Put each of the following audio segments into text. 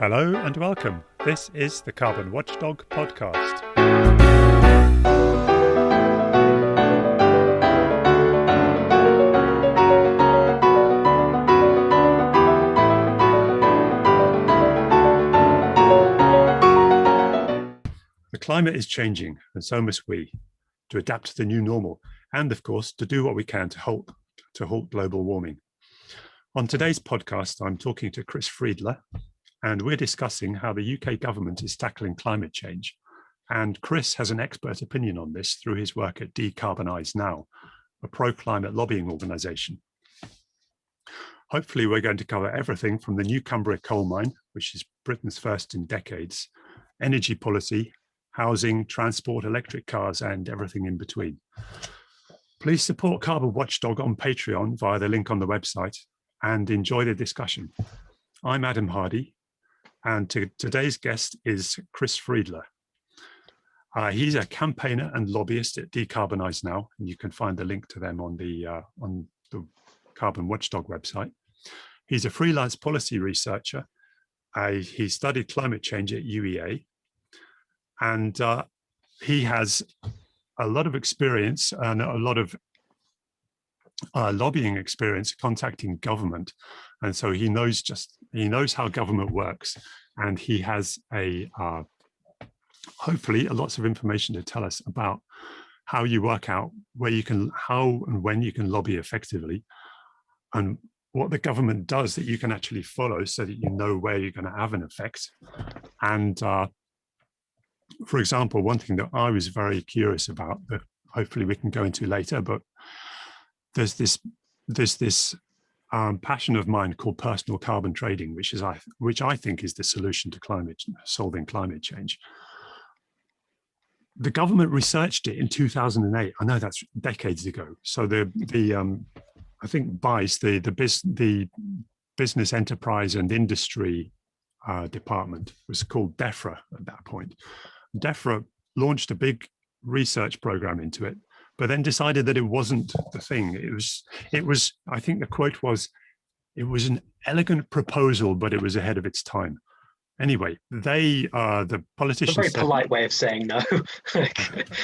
Hello and welcome. This is the Carbon Watchdog podcast. The climate is changing, and so must we, to adapt to the new normal, and of course, to do what we can to halt global warming. On today's podcast, I'm talking to Chris Friedler, and we're discussing how the UK government is tackling climate change. And Chris has an expert opinion on this through his work at Decarbonise Now, a pro-climate lobbying organisation. Hopefully, we're going to cover everything from the new Cumbria coal mine, which is Britain's first in decades, energy policy, housing, transport, electric cars, and everything in between. Please support Carbon Watchdog on Patreon via the link on the website and enjoy the discussion. I'm Adam Hardy, and today's guest is Chris Friedler. He's a campaigner and lobbyist at Decarbonise Now, and you can find the link to them on the Carbon Watchdog website. He's a freelance policy researcher. He studied climate change at UEA, and he has a lot of experience and a lot of lobbying experience contacting government, and so he knows how government works, and he has hopefully lots of information to tell us about how you work out how and when you can lobby effectively, and what the government does that you can actually follow so that you know where you're going to have an effect. And for example, one thing that I was very curious about that hopefully we can go into later, but there's this passion of mine called personal carbon trading, which I think is the solution to solving climate change. The government researched it in 2008. I know that's decades ago. So I think BICE, the Business Enterprise and Industry Department, was called DEFRA at that point. DEFRA launched a big research program into it, but then decided that it wasn't the thing. It was, I think the quote was, it was an elegant proposal, but it was ahead of its time. Anyway, the politicians a very polite way of saying no.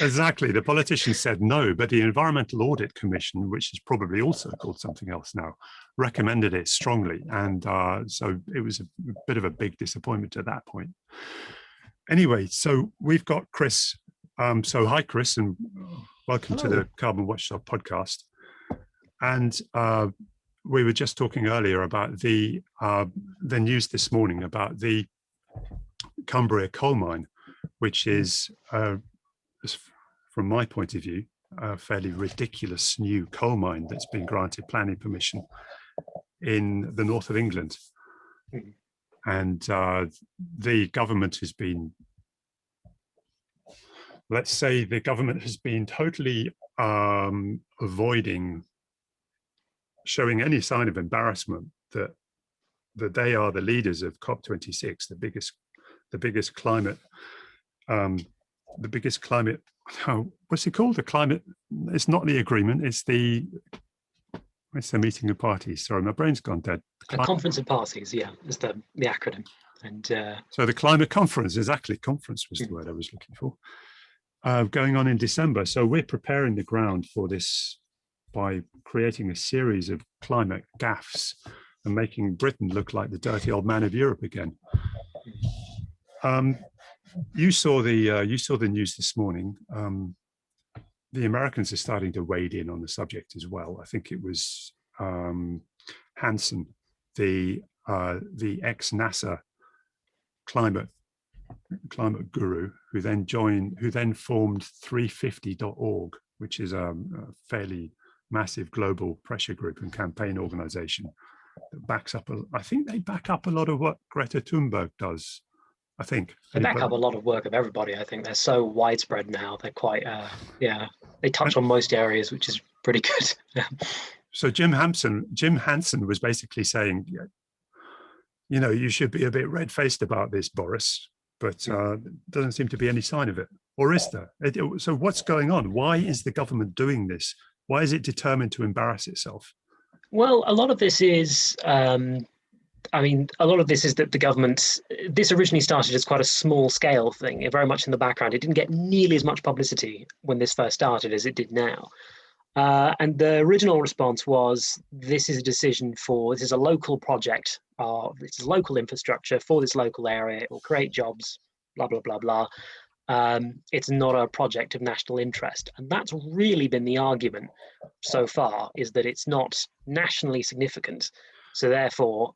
Exactly. The politicians said no, but the Environmental Audit Commission, which is probably also called something else now, recommended it strongly. And so it was a bit of a big disappointment at that point. Anyway, so we've got Chris. So hi, Chris, and welcome to the Carbon Watchdog podcast. And we were just talking earlier about the news this morning about the Cumbria coal mine, which is, from my point of view, a fairly ridiculous new coal mine that's been granted planning permission in the north of England. And the government has been, let's say the government has been totally avoiding showing any sign of embarrassment that they are the leaders of COP26, the biggest climate, what's it called? The climate, it's not the agreement, it's the meeting of parties. Sorry, my brain's gone dead. The Conference of Parties, yeah, is the acronym. And so the climate conference, exactly, conference was the word I was looking for, going on in December. So we're preparing the ground for this by creating a series of climate gaffes and making Britain look like the dirty old man of Europe again. You saw the news this morning. The Americans are starting to wade in on the subject as well. I think it was Hansen, the ex-NASA climate guru, who then formed 350.org, which is a fairly massive global pressure group and campaign organization that backs up. I think they back up a lot of what Greta Thunberg does. I think they back up a lot of work of everybody. I think they're so widespread now. They're quite, they touch on most areas, which is pretty good. So Jim Hansen was basically saying, you should be a bit red-faced about this, Boris, but doesn't seem to be any sign of it. Or is there? So what's going on? Why is the government doing this? Why is it determined to embarrass itself? Well, a lot of this is I mean, a lot of this is that the government, this originally started as quite a small scale thing, very much in the background. It didn't get nearly as much publicity when this first started as it did now. And the original response was, this is a local project, this is local infrastructure for this local area, it will create jobs, blah, blah, blah, blah. It's not a project of national interest. And that's really been the argument so far, is that it's not nationally significant. So therefore,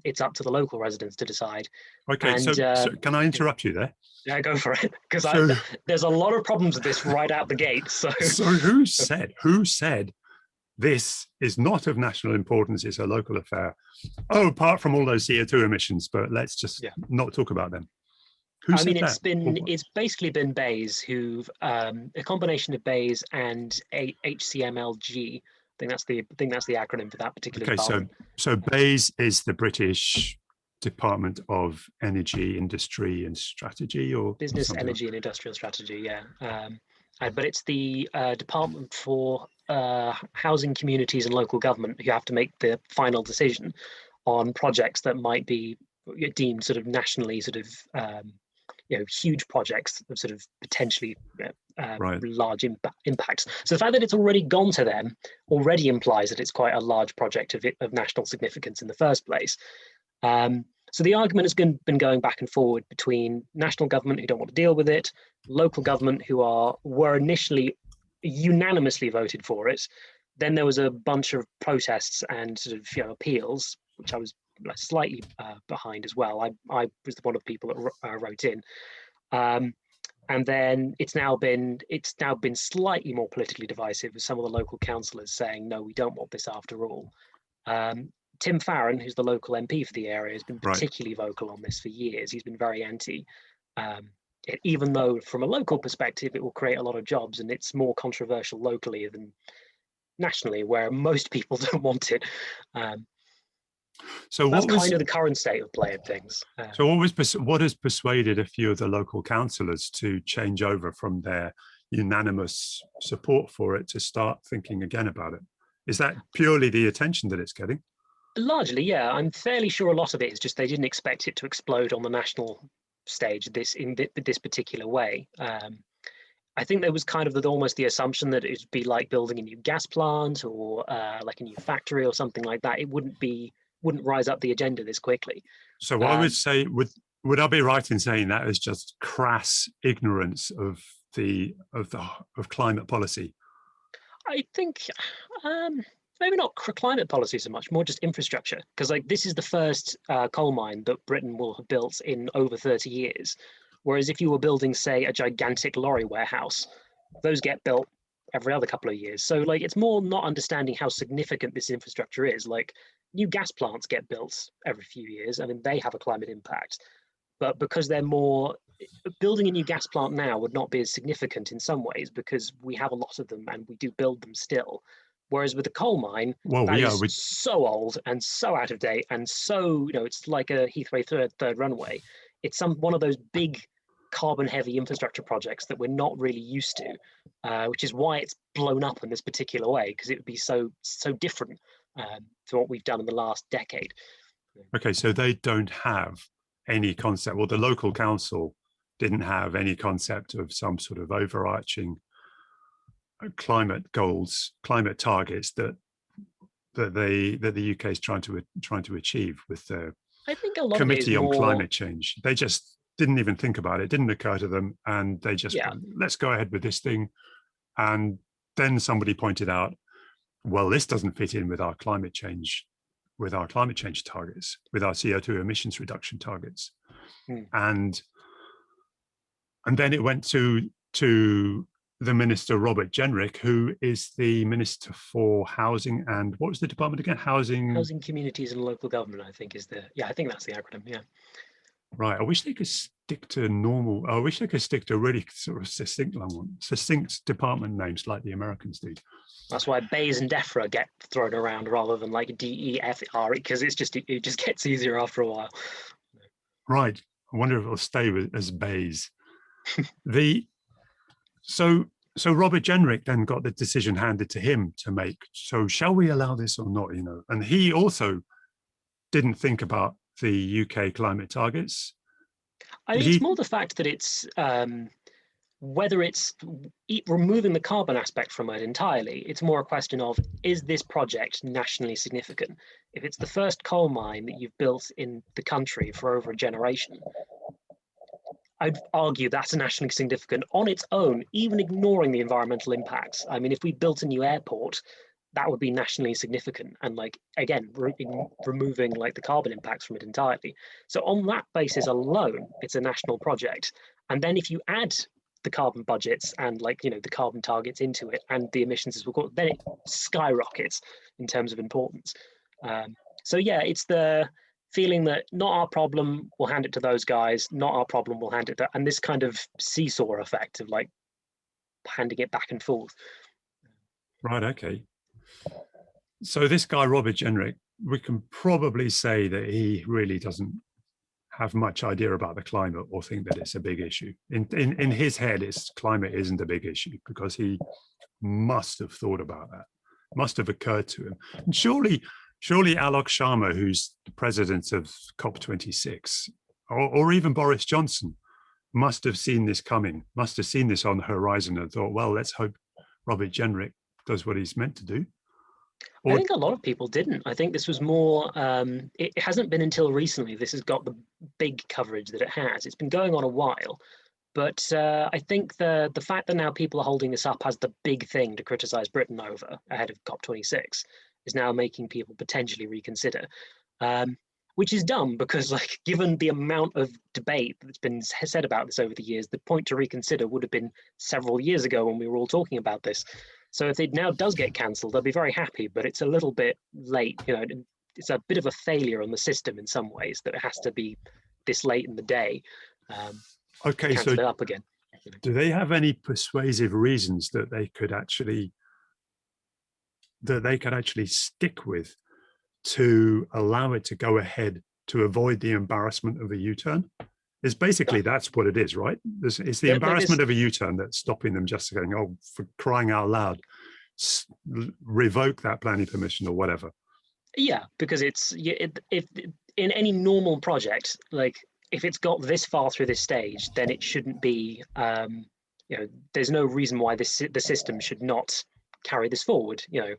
it's up to the local residents to decide. Okay, and, so can I interrupt you there? Yeah, go for it, because So, there's a lot of problems with this right out the gate. So who said this is not of national importance, it's a local affair? Oh, apart from all those CO2 emissions, but let's just not talk about them. I mean, it's basically been BEIS, who've a combination of BEIS and HCMLG. I think that's the acronym for that particular department. So BEIS is the British Department of Energy, Industry and Strategy, or Business, Energy and Industrial Strategy, yeah. But it's the Department for Housing, Communities and Local Government who have to make the final decision on projects that might be deemed sort of nationally sort of huge projects of sort of potentially large impacts. So the fact that it's already gone to them already implies that it's quite a large project of national significance in the first place. So the argument has been going back and forward between national government who don't want to deal with it, local government who were initially unanimously voted for it. Then there was a bunch of protests and sort of appeals, which I was slightly behind as well. I was one of the people that wrote in, and then it's now been slightly more politically divisive, with some of the local councillors saying, no, we don't want this after all. Tim Farron, who's the local MP for the area, has been particularly vocal on this for years. He's been very anti, even though from a local perspective it will create a lot of jobs, and it's more controversial locally than nationally, where most people don't want it. So that's kind of the current state of play of things. So what has persuaded a few of the local councillors to change over from their unanimous support for it to start thinking again about it? Is that purely the attention that it's getting? Largely, yeah. I'm fairly sure a lot of it is just they didn't expect it to explode on the national stage in this particular way. I think there was kind of almost the assumption that it would be like building a new gas plant or like a new factory or something like that. It wouldn't rise up the agenda this quickly. So I would say, would I be right in saying that is just crass ignorance of climate policy? I think maybe not climate policy so much, more just infrastructure, because this is the first coal mine that Britain will have built in over 30 years. Whereas if you were building, say, a gigantic lorry warehouse, those get built every other couple of years. So it's more not understanding how significant this infrastructure is. New gas plants get built every few years. I mean, they have a climate impact, but because they're more, building a new gas plant now would not be as significant in some ways because we have a lot of them and we do build them still. Whereas with a coal mine, is so old and so out of date and so, it's like a Heathrow third runway. It's one of those big carbon-heavy infrastructure projects that we're not really used to, which is why it's blown up in this particular way, because it would be so different to what we've done in the last decade. Okay, so they don't have any concept, well, the local council didn't have any concept of some sort of overarching climate goals, climate targets that the UK is trying to achieve with the Committee on Climate Change. They just didn't even think about it, didn't occur to them, and they just let's go ahead with this thing. And then somebody pointed out, well, this doesn't fit in with our climate change targets, with our CO2 emissions reduction targets. And then it went to the Minister, Robert Jenrick, who is the Minister for Housing and, what was the department again? Housing, Communities and Local Government, I think is I think that's the acronym, yeah. Right, I wish they could stick to really sort of succinct department names like the Americans do. That's why BEIS and DEFRA get thrown around rather than like DEFR, because it just gets easier after a while. Right, I wonder if it'll stay as BEIS. So Robert Jenrick then got the decision handed to him to make. So shall we allow this or not? And he also didn't think about the UK climate targets? I mean, it's more the fact that it's whether it's removing the carbon aspect from it entirely. It's more a question of, is this project nationally significant? If it's the first coal mine that you've built in the country for over a generation, I'd argue that's nationally significant on its own, even ignoring the environmental impacts. I mean, if we built a new airport, that would be nationally significant. And like, again, removing like the carbon impacts from it entirely. So on that basis alone, it's a national project. And then if you add the carbon budgets and like, you know, the carbon targets into it and the emissions as well, then it skyrockets in terms of importance. So yeah, it's the feeling that not our problem, we'll hand it to those guys, not our problem, we'll hand it to, and this kind of seesaw effect of like handing it back and forth. Right, okay. So this guy, Robert Jenrick, we can probably say that he really doesn't have much idea about the climate or think that it's a big issue. In his head, climate isn't a big issue because he must have thought about that, must have occurred to him. And surely Alok Sharma, who's the president of COP26, or even Boris Johnson, must have seen this coming, must have seen this on the horizon and thought, well, let's hope Robert Jenrick does what he's meant to do. I think a lot of people didn't. I think this was more, it hasn't been until recently this has got the big coverage that it has. It's been going on a while. But I think the fact that now people are holding this up as the big thing to criticize Britain over ahead of COP26 is now making people potentially reconsider, which is dumb because, like, given the amount of debate that's been said about this over the years, the point to reconsider would have been several years ago when we were all talking about this. So if it now does get cancelled, they'll be very happy, but it's a little bit late. You know, it's a bit of a failure on the system in some ways that it has to be this late in the day. Okay, so it up again. Do they have any persuasive reasons that they could actually stick with to allow it to go ahead to avoid the embarrassment of a U-turn? Is basically that's what it is, right? It's the embarrassment of a U-turn that's stopping them just going, oh, for crying out loud, revoke that planning permission or whatever. Yeah, because if in any normal project, like if it's got this far through this stage, then it shouldn't be, you know, there's no reason why the system should not carry this forward, you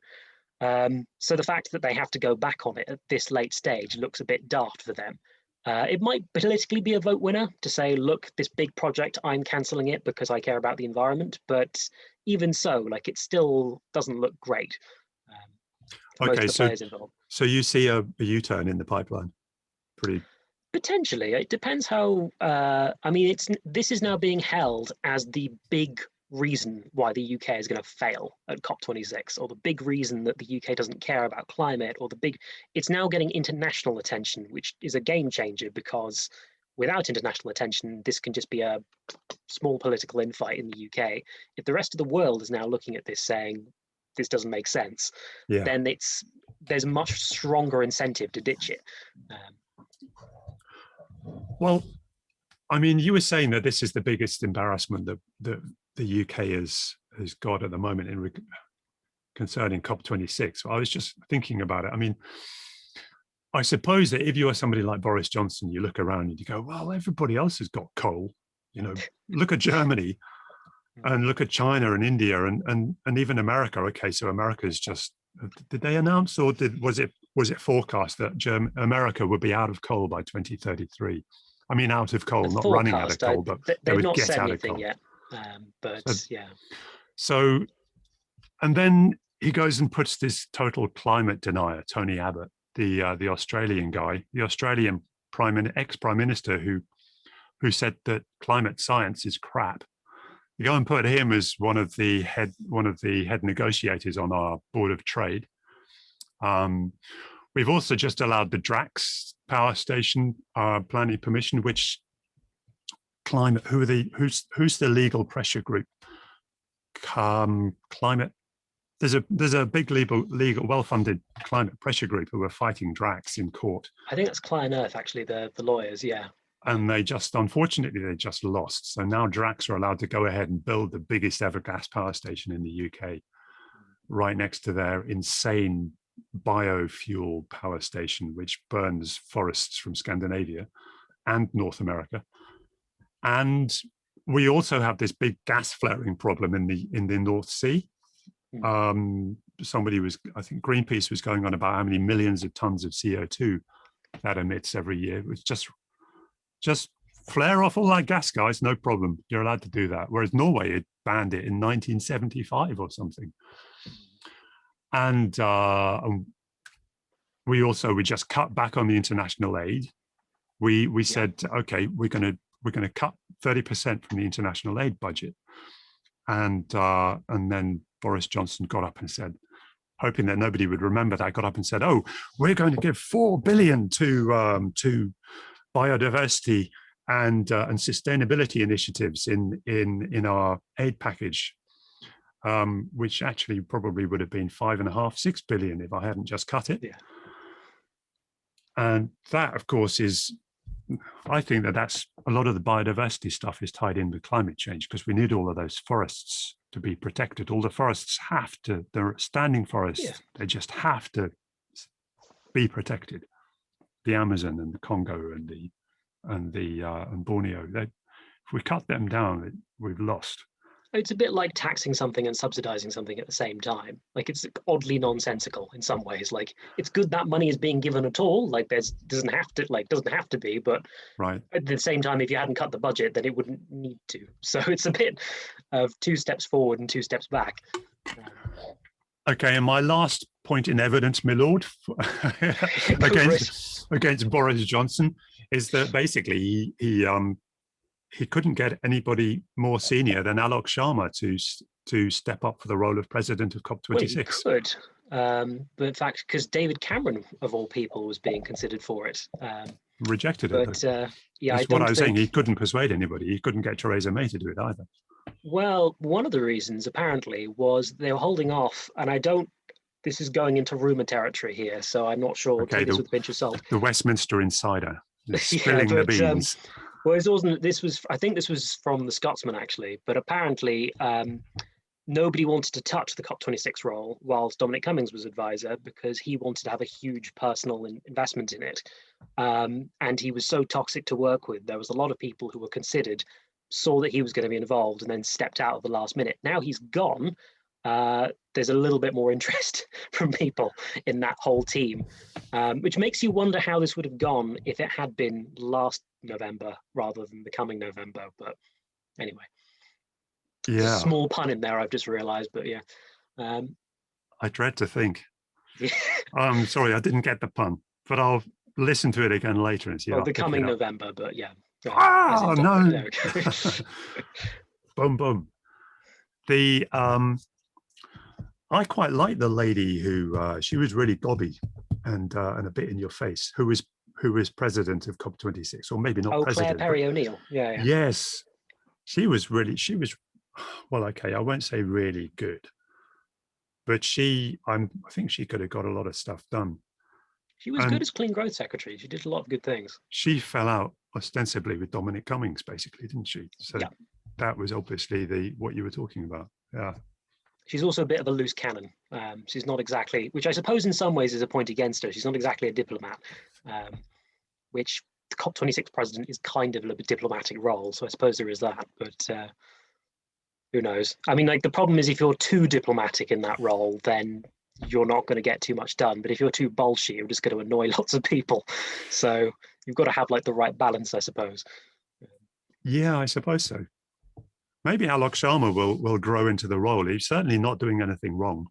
know. So the fact that they have to go back on it at this late stage looks a bit daft for them. It might politically be a vote winner to say, look, this big project, I'm cancelling it because I care about the environment. But even so, like, it still doesn't look great. Okay, so you see a U-turn in the pipeline? Pretty potentially. It depends how. I mean, this is now being held as the big reason why the UK is going to fail at COP26, or the big reason that the UK doesn't care about climate, or it's now getting international attention, which is a game changer, because without international attention, this can just be a small political infight in the UK. If the rest of the world is now looking at this saying, this doesn't make sense, then there's a much stronger incentive to ditch it. Well, I mean, you were saying that this is the biggest embarrassment that the UK has got at the moment concerning COP26. I was just thinking about it. I mean, I suppose that if you are somebody like Boris Johnson, you look around and you go, well, everybody else has got coal. You know, look at Germany and look at China and India and even America. Okay, so America's just, did they announce, or was it forecast that America would be out of coal by 2033? I mean, out of coal, not running out of coal, but they would get out of coal. Yet. But yeah. So, and then he goes and puts this total climate denier, Tony Abbott, the Australian guy, the Australian ex-prime minister who said that climate science is crap. You go and put him as one of the head negotiators on our Board of Trade. We've also just allowed the Drax power station planning permission, which who's the legal pressure group? Climate. There's a big legal well-funded climate pressure group who are fighting Drax in court. I think that's Climate Earth, actually, the lawyers, yeah. And unfortunately, they just lost. So now Drax are allowed to go ahead and build the biggest ever gas power station in the UK, right next to their insane biofuel power station, which burns forests from Scandinavia and North America. And we also have this big gas flaring problem in the North Sea. Somebody was, I think Greenpeace was going on about how many millions of tons of CO2 that emits every year. It was just flare off all that gas, guys, no problem. You're allowed to do that. Whereas Norway had banned it in 1975 or something. And we just cut back on the international aid. We said, okay, we're going to cut 30% from the international aid budget. And then Boris Johnson got up and said, hoping that nobody would remember that, got up and said, oh, we're going to give 4 billion to biodiversity and sustainability initiatives in our aid package, which actually probably would have been 5.5, 6 billion if I hadn't just cut it. Yeah. And that, of course, I think that's a lot of the biodiversity stuff is tied in with climate change, because we need all of those forests to be protected. All the forests they're standing forests, they just have to be protected. The Amazon and the Congo and Borneo, if we cut them down, we've lost. It's a bit like taxing something and subsidizing something at the same time. Like, it's oddly nonsensical in some ways. Like, it's good that money is being given at all. Like, doesn't have to be, but right. At the same time, if you hadn't cut the budget, then it wouldn't need to. So it's a bit of 2 steps forward and 2 steps back. Okay, and my last point in evidence, my lord, against Boris Johnson, is that basically he couldn't get anybody more senior than Alok Sharma to step up for the role of president of COP26. Well, he could, but in fact, because David Cameron, of all people, was being considered for it. Rejected it. But that's what I was saying. He couldn't persuade anybody. He couldn't get Theresa May to do it either. Well, one of the reasons apparently was they were holding off, and this is going into rumor territory here, so I'm not sure. Okay, take this with a pinch of salt. The Westminster Insider is spilling the beans. Well, it wasn't. I think this was from the Scotsman actually, but apparently nobody wanted to touch the COP26 role whilst Dominic Cummings was advisor, because he wanted to have a huge personal investment in it, and he was so toxic to work with. There was a lot of people who were considered, saw that he was going to be involved, and then stepped out at the last minute. Now he's gone. There's a little bit more interest from people in that whole team, which makes you wonder how this would have gone if it had been last November rather than the coming November. But anyway, yeah, small pun in there, I've just realized, but yeah. I dread to think. Yeah. I'm sorry, I didn't get the pun, but I'll listen to it again later and see. Well, the coming November, but yeah. No. Boom, boom. I quite like the lady who she was really gobby and a bit in your face, who was president of COP26, or maybe not president. Claire Perry O'Neill. Yeah. Yes, she was well, okay, I won't say really good, but I think she could have got a lot of stuff done. She was good as Clean Growth Secretary. She did a lot of good things. She fell out ostensibly with Dominic Cummings, basically, didn't she? So that was obviously what you were talking about. Yeah. She's also a bit of a loose cannon. She's not exactly, which I suppose in some ways is a point against her. She's not exactly a diplomat, which the COP26 president is kind of a diplomatic role. So I suppose there is that, but who knows? I mean, like, the problem is if you're too diplomatic in that role, then you're not going to get too much done. But if you're too bullshit, you're just going to annoy lots of people. So you've got to have like the right balance, I suppose. Yeah, I suppose so. Maybe Alok Sharma will grow into the role. He's certainly not doing anything wrong,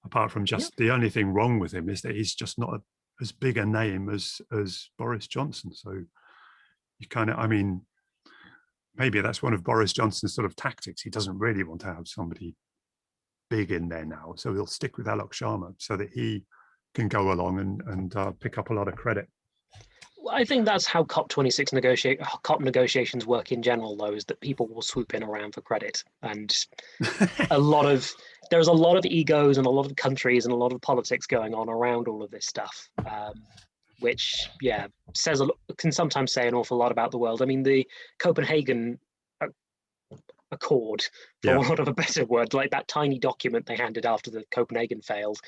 apart from just the only thing wrong with him is that he's just not as big a name as Boris Johnson. So you kind of, I mean, maybe that's one of Boris Johnson's sort of tactics. He doesn't really want to have somebody big in there now, so he'll stick with Alok Sharma so that he can go along and pick up a lot of credit. I think that's how COP negotiations work in general, though, is that people will swoop in around for credit, and there's a lot of egos and a lot of countries and a lot of politics going on around all of this stuff, which can sometimes say an awful lot about the world. I mean, the Copenhagen Accord, for want of a better word, like that tiny document they handed after the Copenhagen failed,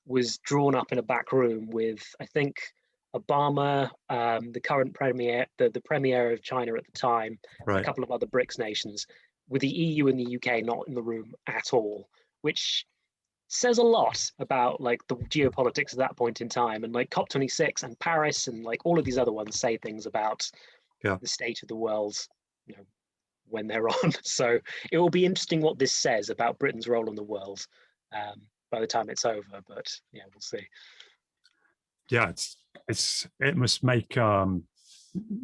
was drawn up in a back room with, I think, Obama, the current premier, the premier of China at the time, a couple of other BRICS nations, with the EU and the UK not in the room at all, which says a lot about like the geopolitics at that point in time. And like COP26 and Paris and like all of these other ones say things about the state of the world, you know, when they're on. So it will be interesting what this says about Britain's role in the world by the time it's over. But yeah, we'll see. Yeah, it must make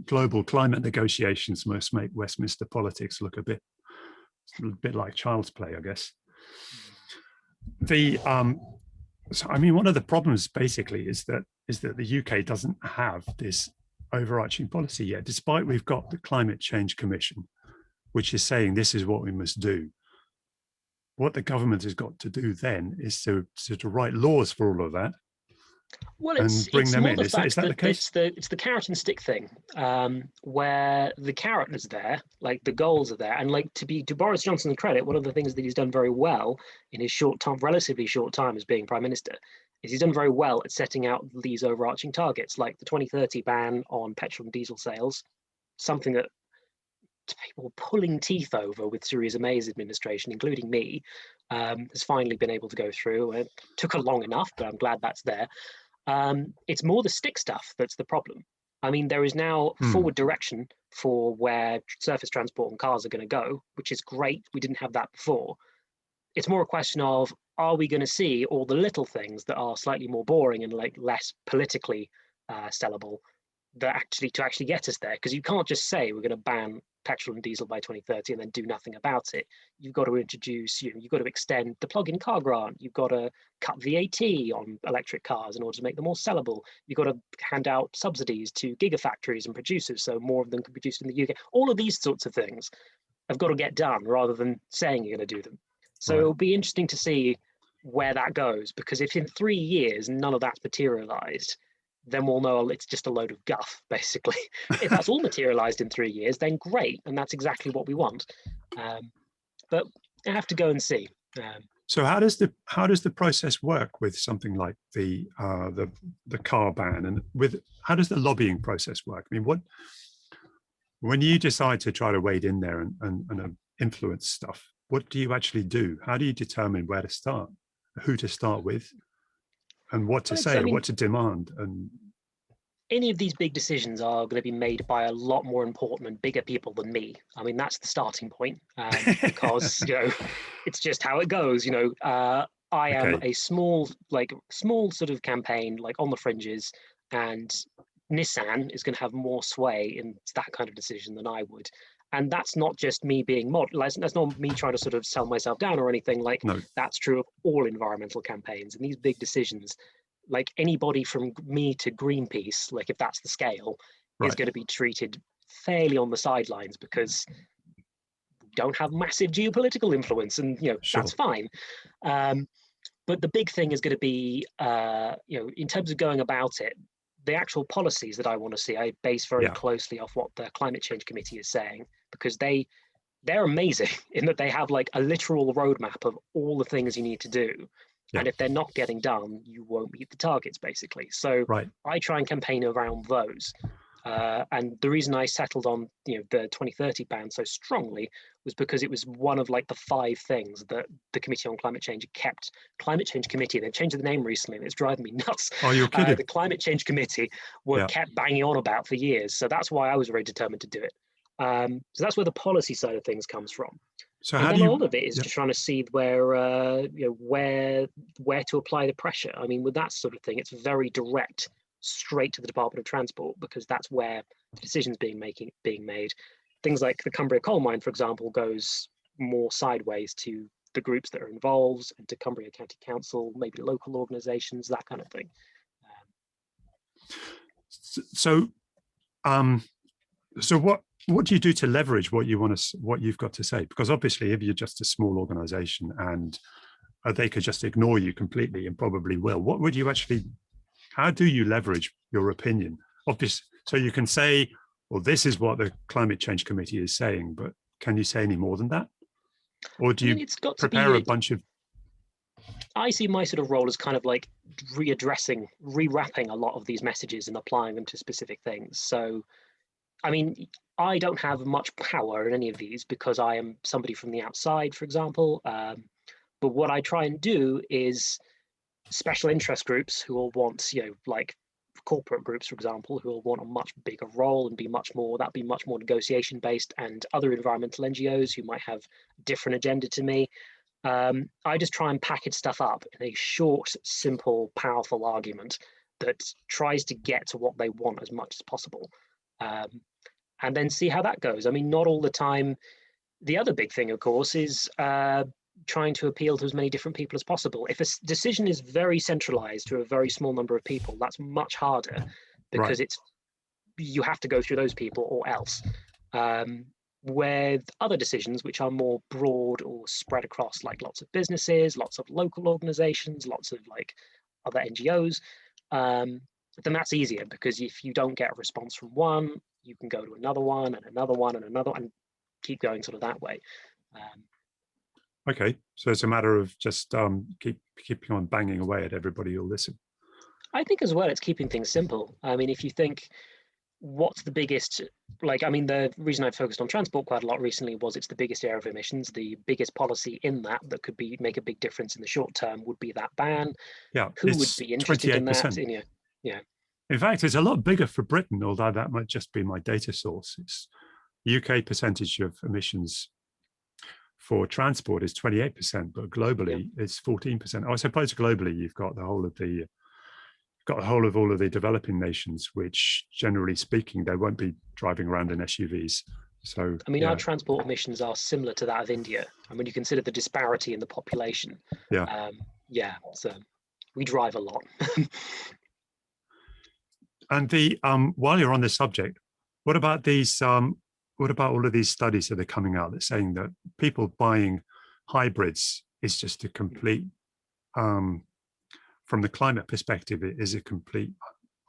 global climate negotiations must make Westminster politics look a bit like child's play, I guess. So I mean, one of the problems basically is that the UK doesn't have this overarching policy yet, despite we've got the Climate Change Commission, which is saying this is what we must do. What the government has got to do then is to write laws for all of that. Well, it's bring them more in. the Is fact that the case? it's the carrot and stick thing, where the carrot is there, like the goals are there, and like to Boris Johnson's credit, one of the things that he's done very well in his relatively short time as being prime minister, is he's done very well at setting out these overarching targets, like the 2030 ban on petrol and diesel sales, something that people were pulling teeth over with Theresa May's administration, including me, has finally been able to go through. It took long enough, but I'm glad that's there. It's more the stick stuff that's the problem. I mean, there is now forward direction for where surface transport and cars are going to go, which is great. We didn't have that before. It's more a question of, are we going to see all the little things that are slightly more boring and like less politically sellable that actually get us there? Because you can't just say we're going to ban petrol and diesel by 2030 and then do nothing about it. You've got to introduce, you've got to extend the plug-in car grant. You've got to cut VAT on electric cars in order to make them more sellable. You've got to hand out subsidies to gigafactories and producers so more of them can be produced in the UK. All of these sorts of things have got to get done rather than saying you're going to do them. So it'll be interesting to see where that goes, because if in 3 years none of that's materialized, then we'll know it's just a load of guff, basically. If that's all materialized in 3 years, then great, and that's exactly what we want. But I have to go and see. So how does the process work with something like the car ban, and how does the lobbying process work? I mean, when you decide to try to wade in there and influence stuff, what do you actually do? How do you determine where to start, who to start with, and what to say, what to demand? And any of these big decisions are going to be made by a lot more important and bigger people than me. I mean, that's the starting point, because it's just how it goes. I am a small sort of campaign, like on the fringes, and Nissan is going to have more sway in that kind of decision than I would. And that's not just me being that's not me trying to sort of sell myself down or anything. Like, that's true of all environmental campaigns. And these big decisions, like anybody from me to Greenpeace, like if that's the scale, is going to be treated fairly on the sidelines, because we don't have massive geopolitical influence, and that's fine. But the big thing is going to be, in terms of going about it, the actual policies that I want to see, I base very closely off what the Climate Change Committee is saying, because they're amazing in that they have like a literal roadmap of all the things you need to do. And if they're not getting done, you won't meet the targets, basically. So I try and campaign around those. And the reason I settled on the 2030 ban so strongly was because it was one of like the 5 things that the Committee on Climate Change kept. Climate Change Committee, they've changed the name recently and it's driving me nuts. Oh, you're kidding. The Climate Change Committee were kept banging on about for years. So that's why I was very determined to do it. So that's where the policy side of things comes from. So and then all of it is just trying to see where to apply the pressure. I mean, with that sort of thing, it's very direct, straight to the Department of Transport, because that's where the decisions being made. Things like the Cumbria coal mine, for example, goes more sideways to the groups that are involved and to Cumbria County Council, maybe local organisations, that kind of thing. So what do you do to leverage what you've got to say? Because obviously, if you're just a small organisation and they could just ignore you completely, and probably will, what would you actually? How do you leverage your opinion? Obviously, so you can say, well, this is what the Climate Change Committee is saying, but can you say any more than that? Or do you prepare a bunch of I see my sort of role as kind of like rewrapping a lot of these messages and applying them to specific things. So, I mean, I don't have much power in any of these because I am somebody from the outside, for example. But what I try and do is special interest groups who will want, like corporate groups, for example, who will want a much bigger role and be much more negotiation based, and other environmental NGOs who might have a different agenda to me. I just try and package stuff up in a short, simple, powerful argument that tries to get to what they want as much as possible. And then see how that goes. I mean, not all the time. The other big thing, of course, is trying to appeal to as many different people as possible. If a decision is very centralized to a very small number of people, that's much harder because you have to go through those people or else. With other decisions which are more broad or spread across, like lots of businesses, lots of local organizations, lots of like other NGOs, then that's easier, because if you don't get a response from one, you can go to another one and another one and another, and keep going sort of that way. Okay, so it's a matter of just keeping on banging away at everybody who'll listen. I think as well, it's keeping things simple. I mean, if you think, what's the biggest, like, I mean, the reason I focused on transport quite a lot recently was it's the biggest area of emissions. The biggest policy in that could make a big difference in the short term would be that ban. Yeah, who would be interested 28%. In that? Yeah. In fact, it's a lot bigger for Britain, although that might just be my data source. It's UK percentage of emissions for transport is 28%, but globally it's 14%. I suppose globally you've got the whole of all of the developing nations, which generally speaking, they won't be driving around in SUVs. So I mean, our transport emissions are similar to that of India. And when you consider the disparity in the population, so we drive a lot. And while you're on this subject, what about these? What about all of these studies that are coming out that's saying that people buying hybrids is just a complete, from the climate perspective, it is a complete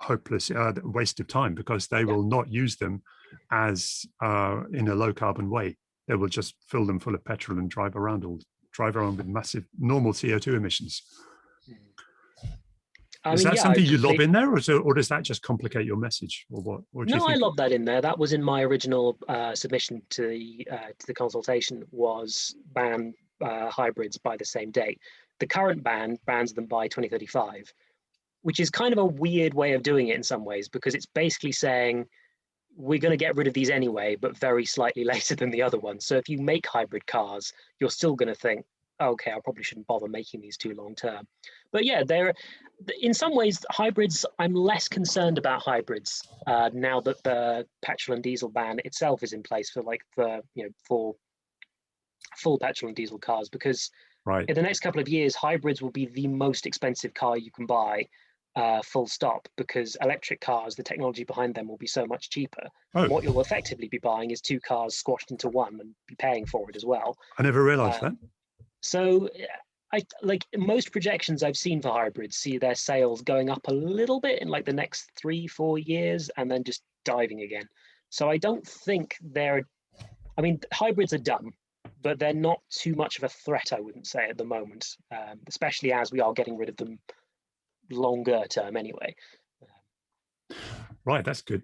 hopeless waste of time, because they will not use them as in a low carbon way. They will just fill them full of petrol and drive around with massive normal CO2 emissions. Is that something you lob in there, or does that just complicate your message, or what? No, I lob that in there. That was in my original submission to the consultation, was ban hybrids by the same date. The current ban bans them by 2035, which is kind of a weird way of doing it in some ways, because it's basically saying we're going to get rid of these anyway, but very slightly later than the other ones. So if you make hybrid cars, you're still going to think, okay, I probably shouldn't bother making these too long term. But yeah, in some ways, hybrids, I'm less concerned about hybrids now that the petrol and diesel ban itself is in place for for full petrol and diesel cars, because in the next couple of years, hybrids will be the most expensive car you can buy, full stop, because electric cars, the technology behind them will be so much cheaper. What you'll effectively be buying is two cars squashed into one, and be paying for it as well. I never realized that. So like most projections I've seen for hybrids see their sales going up a little bit in like the next 3-4 years, and then just diving again. So I don't think hybrids are dumb, but they're not too much of a threat, I wouldn't say, at the moment, especially as we are getting rid of them longer term anyway. Right, that's good.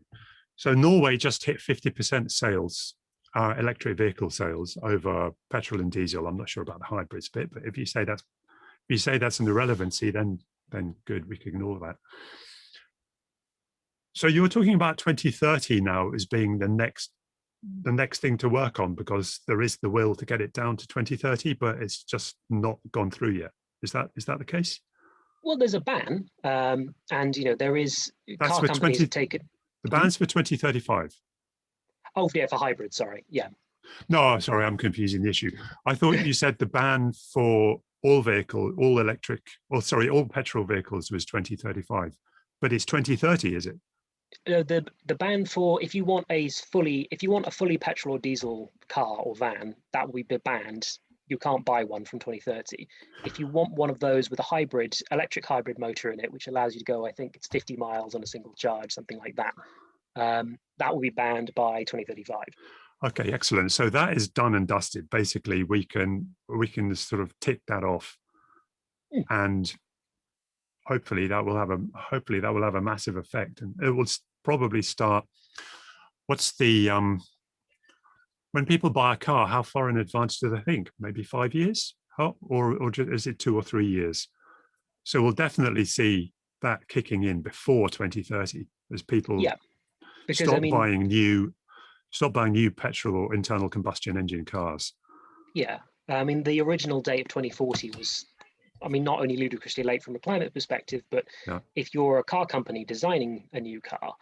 So Norway just hit 50% sales, electric vehicle sales over petrol and diesel. I'm not sure about the hybrids bit, but if you say that's an irrelevancy, then good, we can ignore that. So you were talking about 2030 now as being the next thing to work on, because there is the will to get it down to 2030, but it's just not gone through yet. Is that the case? Well, there's a ban, and there is car companies have taken. The ban's for 2035. Oh, yeah, for hybrids, sorry. Yeah. No, sorry, I'm confusing the issue. I thought you said the ban for all petrol vehicles was 2035, but it's 2030, is it? The ban for if you want a fully petrol or diesel car or van, that will be banned. You can't buy one from 2030. If you want one of those with a electric hybrid motor in it, which allows you to go, I think it's 50 miles on a single charge, something like that, that will be banned by 2035. Okay, excellent. So that is done and dusted. Basically, we can sort of tick that off and hopefully that will have a massive effect, and it will probably start. What's the when people buy a car, how far in advance do they think? Maybe 5 years, or is it 2 or 3 years? So we'll definitely see that kicking in before 2030 as people stop buying new petrol or internal combustion engine cars. Yeah, I mean, the original date of 2040 was, I mean, not only ludicrously late from a climate perspective, but if you're a car company designing a new car,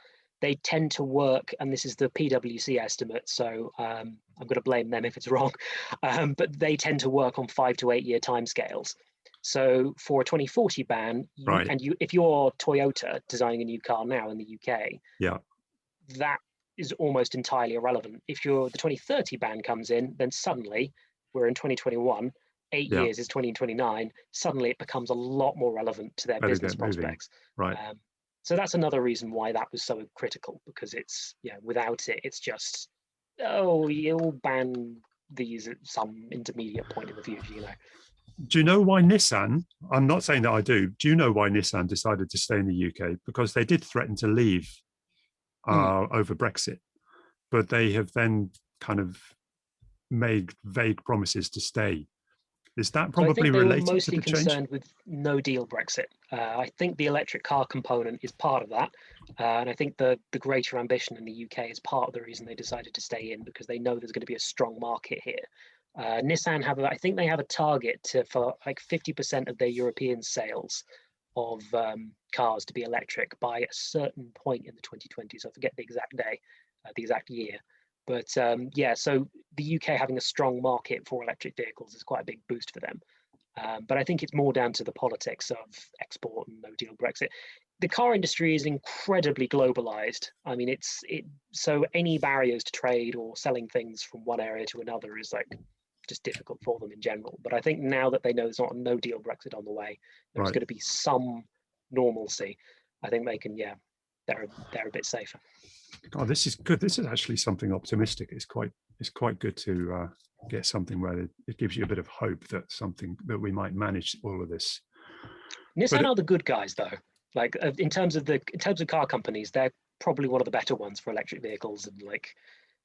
they tend to work, and this is the PwC estimate, so I'm going to blame them if it's wrong, but they tend to work on 5 to 8 year timescales. So for a 2040 ban, if you're Toyota designing a new car now in the UK, that is almost entirely irrelevant. If the 2030 ban comes in, then suddenly we're in 2021, 8 years is 2029, suddenly it becomes a lot more relevant to their business prospects. Right. So that's another reason why that was so critical, because it's, without it, it's just, you'll ban these at some intermediate point in the future, Do you know why Nissan, I'm not saying that I do you know why Nissan decided to stay in the UK? Because they did threaten to leave over Brexit, but they have then kind of made vague promises to stay. Is that probably related to the change? I think they were mostly concerned with no deal Brexit. I think the electric car component is part of that. And I think the greater ambition in the UK is part of the reason they decided to stay in, because they know there's going to be a strong market here. Nissan I think they have a target for like 50% of their European sales of cars to be electric by a certain point in the 2020s. I forget the exact day, the exact year. But so the UK having a strong market for electric vehicles is quite a big boost for them. But I think it's more down to the politics of export and no deal Brexit. The car industry is incredibly globalized. I mean, so any barriers to trade or selling things from one area to another is like just difficult for them in general. But I think now that they know there's not a no deal Brexit on the way, there's going to be some normalcy. I think they can, they're a bit safer. Oh, this is good. This is actually something optimistic. It's quite good to get something where it gives you a bit of hope that we might manage all of this. Nissan are the good guys, though. Like in terms of car companies, they're probably one of the better ones for electric vehicles and like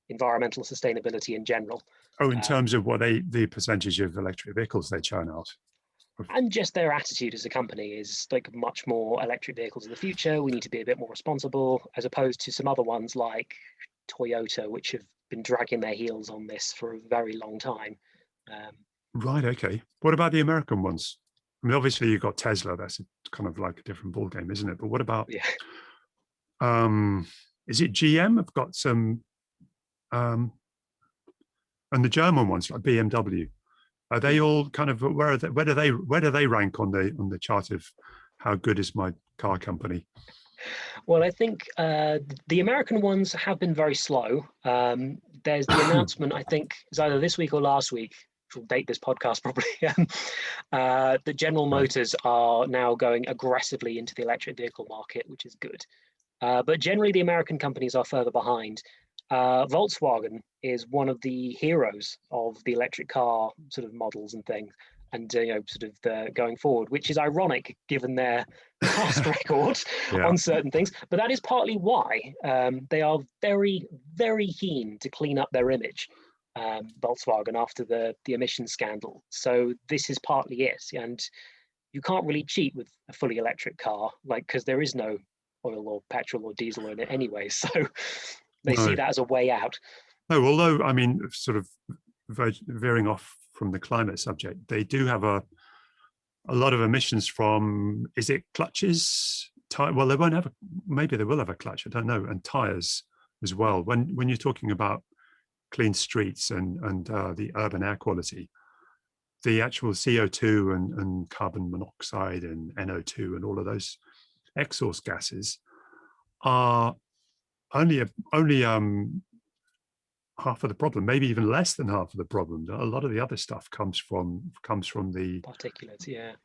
environmental sustainability in general. Oh, in terms of the percentage of electric vehicles they churn out. And just their attitude as a company is like much more electric vehicles in the future. We need to be a bit more responsible, as opposed to some other ones like Toyota, which have been dragging their heels on this for a very long time. Right. Okay. What about the American ones? I mean, obviously you've got Tesla. That's kind of like a different ballgame, isn't it? But what about? Is it GM? I've got some, and the German ones like BMW. Are they all kind of where do they rank on the chart of how good is my car company? Well, I think the American ones have been very slow. There's the announcement, I think, it's either this week or last week, which will date this podcast probably, that General Motors are now going aggressively into the electric vehicle market, which is good. But generally, the American companies are further behind. Volkswagen is one of the heroes of the electric car sort of models and things, and sort of going forward, which is ironic given their past record on certain things. But that is partly why they are very, very keen to clean up their image, Volkswagen, after the emissions scandal. So this is partly it, and you can't really cheat with a fully electric car, because there is no oil or petrol or diesel in it anyway. So they see that as a way out. No, although, I mean, sort of veering off from the climate subject, they do have a lot of emissions from, is it clutches? Well, they won't have, maybe they will have a clutch, I don't know, and tires as well. When you're talking about clean streets and the urban air quality, the actual CO2 and carbon monoxide and NO2 and all of those exhaust gases are only half of the problem, maybe even less than half of the problem. A lot of the other stuff comes from the particulates,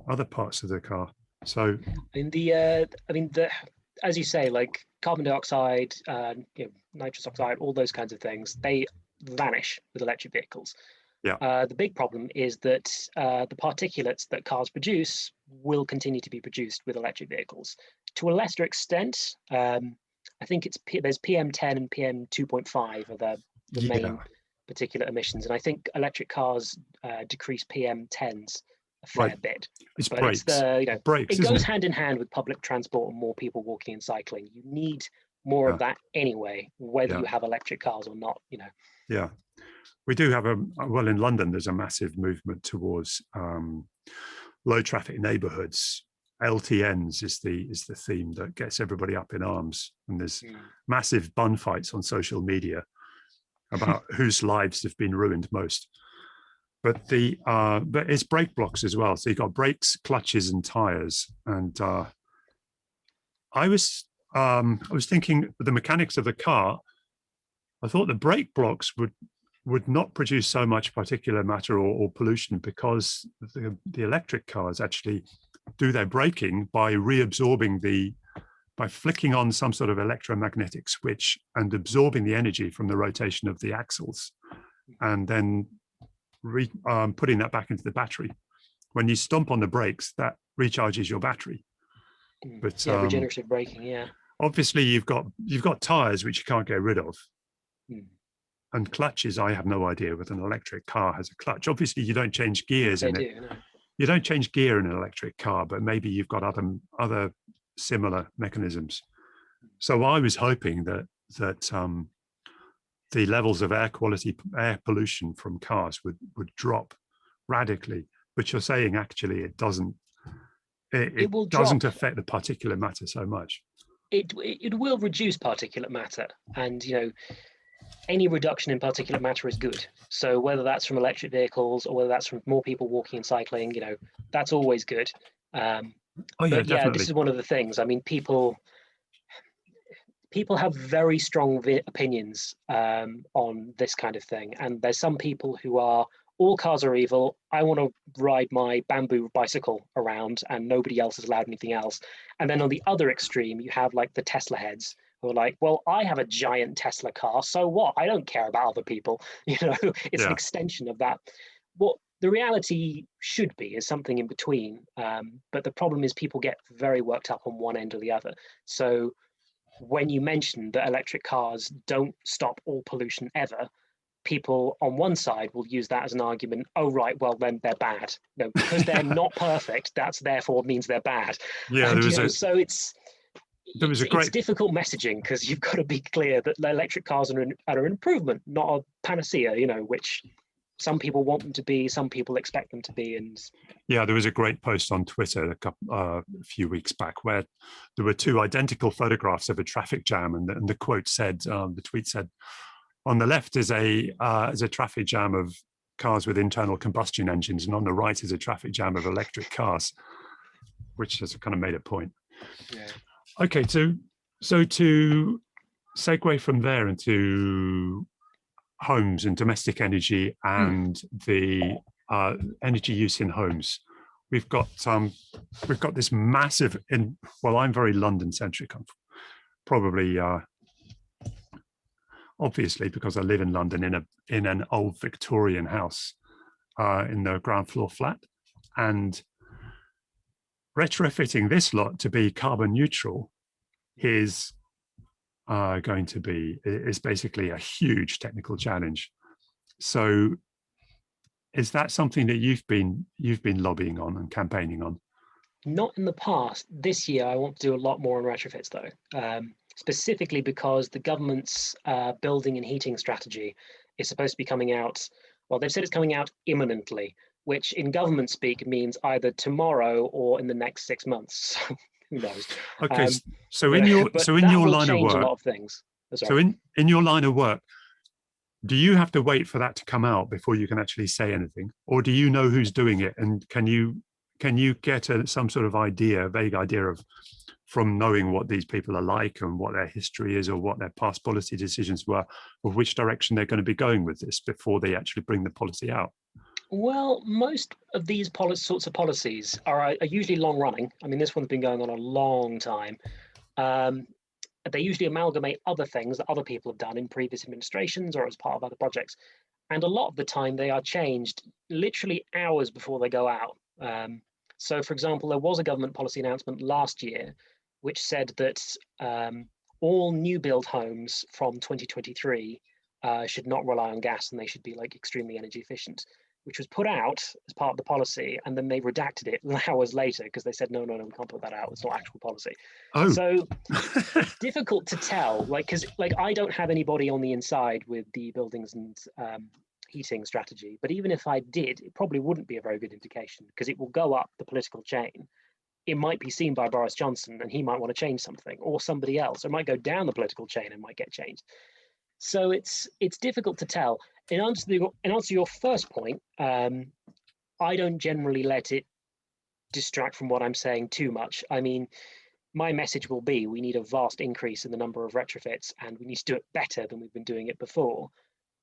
other parts of the car. So as you say, like carbon dioxide, nitrous oxide, all those kinds of things, they vanish with electric vehicles. The big problem is that the particulates that cars produce will continue to be produced with electric vehicles. To a lesser extent, I think there's PM10 and PM2.5 are the main particulate emissions, and I think electric cars decrease PM10s a fair bit. It's but brakes. It's brakes, it goes hand in hand with public transport and more people walking and cycling. You need more of that anyway, whether you have electric cars or not. Yeah, we do have well, in London there's a massive movement towards low traffic neighborhoods. LTNs is the theme that gets everybody up in arms, and there's massive bun fights on social media about whose lives have been ruined most. But but it's brake blocks as well. So you've got brakes, clutches, and tires. And I was thinking the mechanics of the car. I thought the brake blocks would not produce so much particulate matter or pollution, because the electric cars actually do their braking by reabsorbing by flicking on some sort of electromagnetic switch and absorbing the energy from the rotation of the axles, and then putting that back into the battery. When you stomp on the brakes, that recharges your battery. But regenerative braking, obviously you've got tires which you can't get rid of. And clutches, I have no idea whether an electric car has a clutch. Obviously you don't change gears in it. You don't change gear in an electric car, but maybe you've got other similar mechanisms. So I was hoping that the levels of air pollution from cars would drop radically. But you're saying actually it doesn't. It doesn't affect the particulate matter so much. It will reduce particulate matter, and any reduction in particulate matter is good. So whether that's from electric vehicles or whether that's from more people walking and cycling, that's always good. This is one of the things. I mean, people have very strong opinions on this kind of thing. And there's some people who are, all cars are evil. I want to ride my bamboo bicycle around and nobody else is allowed anything else. And then on the other extreme, you have like the Tesla heads who are like, well, I have a giant Tesla car, so what? I don't care about other people. It's an extension of that. What the reality should be is something in between. But the problem is people get very worked up on one end or the other. So when you mention that electric cars don't stop all pollution ever, people on one side will use that as an argument. Oh, right, well, then they're bad. No, because they're not perfect, that's therefore means they're bad. Yeah, so it's difficult messaging, because you've got to be clear that the electric cars are an improvement, not a panacea, which some people want them to be, some people expect them to be. And there was a great post on Twitter a few weeks back where there were two identical photographs of a traffic jam, and the quote said, the tweet said, on the left is a traffic jam of cars with internal combustion engines, and on the right is a traffic jam of electric cars, which has kind of made a point. Yeah. Okay, so to segue from there into homes and domestic energy and the energy use in homes, we've got this massive. I'm very London centric. I'm probably obviously because I live in London in an old Victorian house in the ground floor flat, and retrofitting this lot to be carbon neutral is basically a huge technical challenge. So is that something that you've been lobbying on and campaigning on? Not in the past. This year I want to do a lot more on retrofits though, specifically because the government's building and heating strategy is supposed to be coming out. Well, they've said it's coming out imminently, which in government speak means either tomorrow or in the next 6 months. So who knows? Okay, so in your line of work, a lot of things. So in your line of work, do you have to wait for that to come out before you can actually say anything, or do you know who's doing it, and can you get some sort of vague idea from knowing what these people are like and what their history is or what their past policy decisions were, of which direction they're going to be going with this before they actually bring the policy out? Well, most of these sorts of policies are usually long running. I mean, this one's been going on a long time. They usually amalgamate other things that other people have done in previous administrations or as part of other projects. And a lot of the time they are changed literally hours before they go out. So for example, there was a government policy announcement last year which said that all new build homes from 2023 should not rely on gas, and they should be like extremely energy efficient, which was put out as part of the policy, and then they redacted it hours later because they said, no, we can't put that out. It's not actual policy. Oh. So it's difficult to tell, like, because like I don't have anybody on the inside with the buildings and heating strategy, but even if I did, it probably wouldn't be a very good indication because it will go up the political chain. It might be seen by Boris Johnson and he might want to change something, or somebody else. Or it might go down the political chain and might get changed. So it's difficult to tell. In answer to your first point, I don't generally let it distract from what I'm saying too much. I mean, my message will be we need a vast increase in the number of retrofits and we need to do it better than we've been doing it before.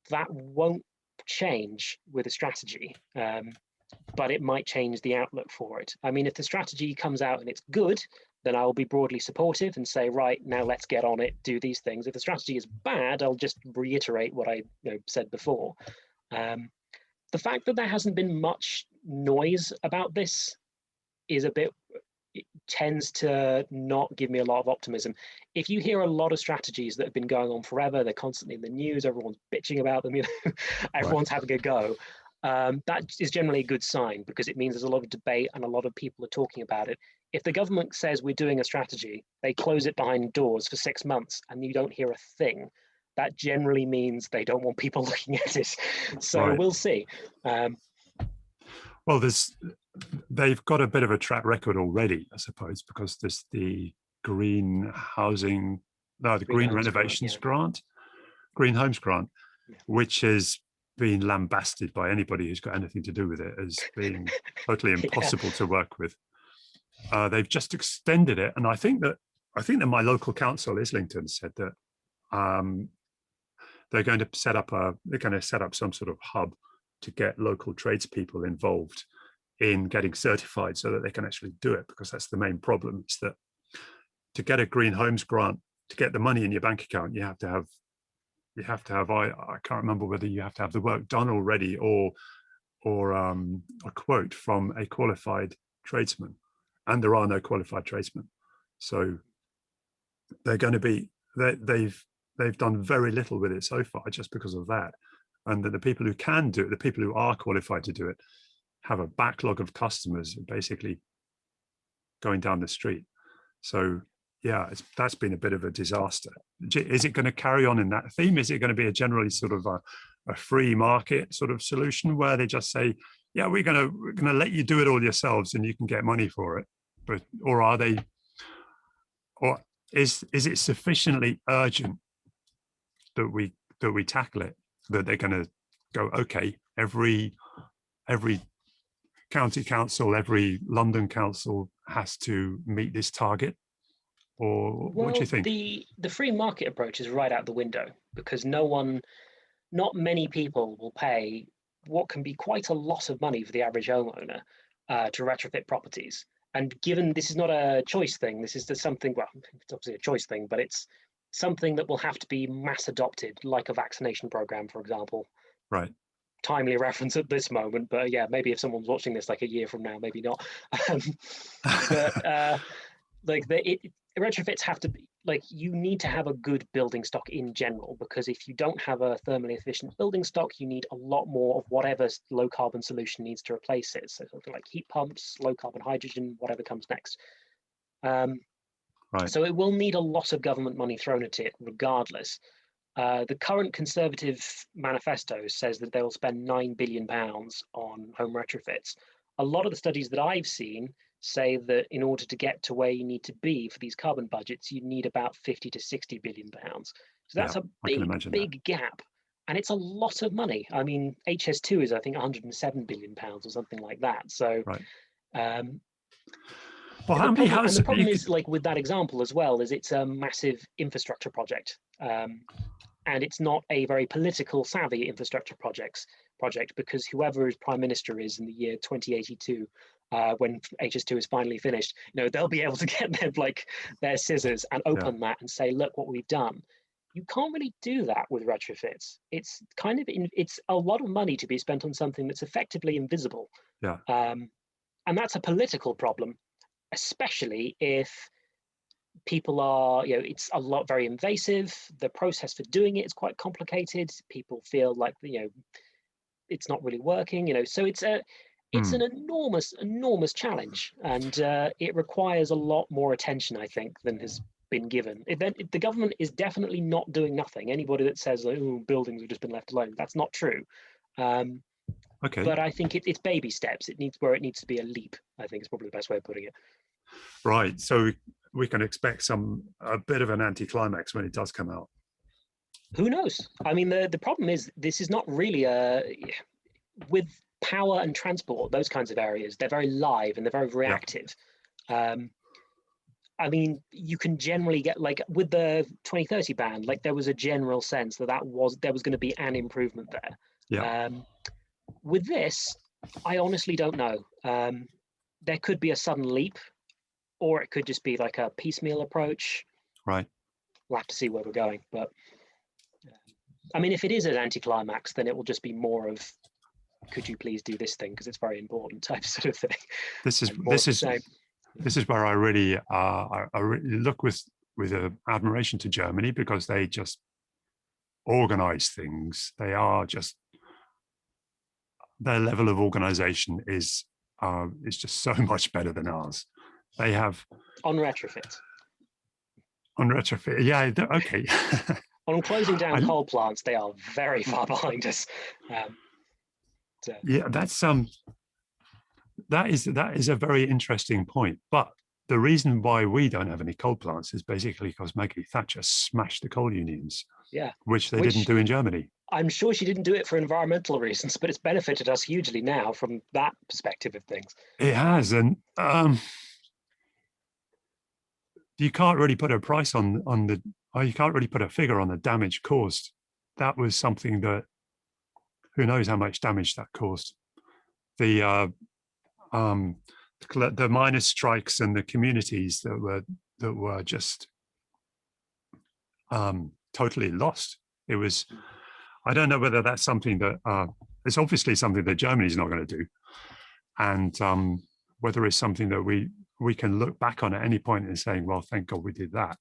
That won't change with a strategy, but it might change the outlook for it. I mean, if the strategy comes out and it's good, then I'll be broadly supportive and say, right, now let's get on it, do these things. If the strategy is bad, I'll just reiterate what I said before. The fact that there hasn't been much noise about this is it tends to not give me a lot of optimism. If you hear a lot of strategies that have been going on forever, they're constantly in the news, everyone's bitching about them, everyone's having a go. That is generally a good sign because it means there's a lot of debate and a lot of people are talking about it. If the government says we're doing a strategy, they close it behind doors for 6 months and you don't hear a thing, that generally means they don't want people looking at it. So we'll see. Well, they've got a bit of a track record already, I suppose, because there's the Green Renovations Grant, Green Homes Grant, which has been lambasted by anybody who's got anything to do with it as being totally impossible to work with. They've just extended it, and I think that my local council, Islington, said that they're going to set up some sort of hub to get local tradespeople involved in getting certified so that they can actually do it, because that's the main problem. It's that to get a Green Homes Grant, to get the money in your bank account, you have to have I can't remember whether you have to have the work done already or a quote from a qualified tradesman, and there are no qualified tradesmen. So they're going to be they've done very little with it so far just because of that, and that the people who can do it, the people who are qualified to do it, have a backlog of customers basically going down the street. So yeah, that's been a bit of a disaster. Is it going to carry on in that theme? Is it going to be a generally sort of a free market sort of solution where they just say, yeah, we're going to let you do it all yourselves and you can get money for it? Or is it sufficiently urgent that we tackle it, that they're going to go, okay, every county council, every London council has to meet this target? Or what do you think? The free market approach is right out the window, because not many people will pay what can be quite a lot of money for the average homeowner to retrofit properties. And given this is not a choice thing, this is something, well, it's obviously a choice thing, but it's something that will have to be mass adopted, like a vaccination program, for example. Right. Timely reference at this moment, but yeah, maybe if someone's watching this like a year from now, maybe not. Retrofits have to be, like, you need to have a good building stock in general, because if you don't have a thermally efficient building stock, you need a lot more of whatever low carbon solution needs to replace it. So something like heat pumps, low carbon hydrogen, whatever comes next. Right. So it will need a lot of government money thrown at it regardless. The current Conservative manifesto says that they will spend £9 billion on home retrofits. A lot of the studies that I've seen say that in order to get to where you need to be for these carbon budgets, you need about 50 to 60 billion pounds. So that's a big gap. And it's a lot of money. I mean, HS2 is, I think, 107 billion pounds or something like that. So, right. The problem is, like with that example as well, is it's a massive infrastructure project. And it's not a very political savvy infrastructure project, because whoever his prime minister is in the year 2082, when HS2 is finally finished, they'll be able to get their scissors and open that and say, look what we've done. You can't really do that with retrofits. It's kind of it's a lot of money to be spent on something that's effectively invisible. Yeah. And that's a political problem, especially if people are, it's a lot very invasive. The process for doing it is quite complicated. People feel like, it's not really working, so it's an enormous challenge, and it requires a lot more attention, I think, than has been given. The government is definitely not doing nothing. Anybody that says, oh, buildings have just been left alone, that's not true. Okay. But I think it's baby steps. It needs to be a leap, I think is probably the best way of putting it. Right. So we can expect a bit of an anticlimax when it does come out. Who knows? I mean, the problem is this is not really with power and transport, those kinds of areas, they're very live and they're very reactive. Yeah. I mean, you can generally get, like with the 2030 ban, like there was a general sense that there was going to be an improvement there. Yeah. With this, I honestly don't know. There could be a sudden leap, or it could just be like a piecemeal approach. Right. We'll have to see where we're going. But I mean, if it is an anticlimax, then it will just be more of, could you please do this thing because it's very important type sort of thing. This is where I really look with admiration to Germany, because they just organize things. They are just, their level of organization is just so much better than ours. They have on retrofit. Yeah. Okay. On closing down coal plants, they are very far behind us. Yeah, that is a very interesting point. But the reason why we don't have any coal plants is basically because Maggie Thatcher smashed the coal unions. Yeah, which they didn't do in Germany. I'm sure she didn't do it for environmental reasons, but it's benefited us hugely now from that perspective of things. It has, and you can't really put a price on the. You can't really put a figure on the damage caused. That was something that, who knows how much damage that caused. The miners' strikes and the communities that were just totally lost. It was. I don't know whether that's something that it's obviously something that Germany's not going to do, and whether it's something that we can look back on at any point and saying, well, thank God we did that.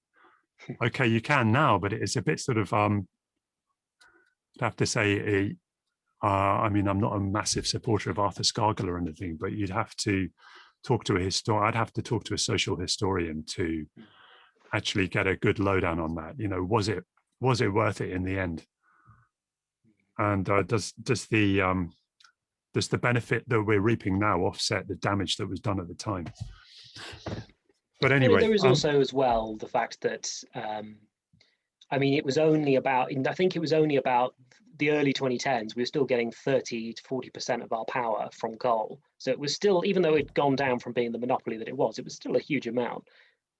Okay, you can now, but it's a bit sort of I'd have to say I mean, I'm not a massive supporter of Arthur Scargill or anything, but you'd have to talk to a historian. I'd have to talk to a social historian to actually get a good lowdown on that. Was it worth it in the end? And does the benefit that we're reaping now offset the damage that was done at the time? But anyway, there is also as well the fact that I mean, it was only about, I think it was only about the early 2010s, we were still getting 30 to 40% of our power from coal. So it was still, even though it'd gone down from being the monopoly that it was still a huge amount.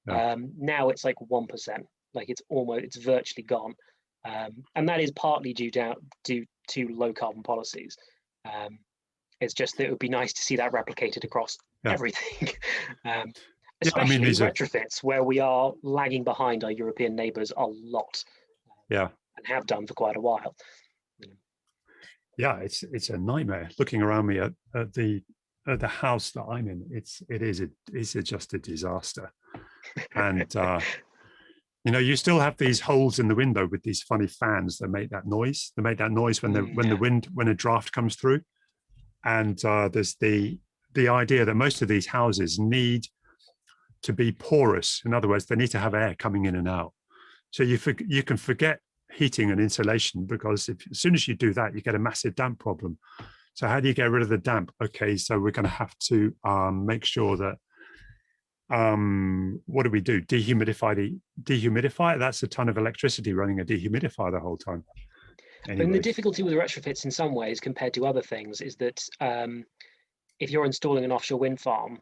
Yeah. Now it's like 1%, like it's virtually gone. And that is partly due to low carbon policies. It's just that it would be nice to see that replicated across everything. Especially retrofits, where we are lagging behind our European neighbours a lot. Yeah, and have done for quite a while. Yeah, it's a nightmare looking around me at the house that I'm in. It's just a disaster, and you still have these holes in the window with these funny fans that make that noise. They make that noise when a draft comes through, and there's the idea that most of these houses need to be porous. In other words, they need to have air coming in and out. So you can forget heating and insulation, because as soon as you do that, you get a massive damp problem. So how do you get rid of the damp? Okay, so we're going to have to make sure that what do we do? Dehumidify. That's a ton of electricity running a dehumidifier the whole time. Anyways. And the difficulty with retrofits in some ways compared to other things is that if you're installing an offshore wind farm,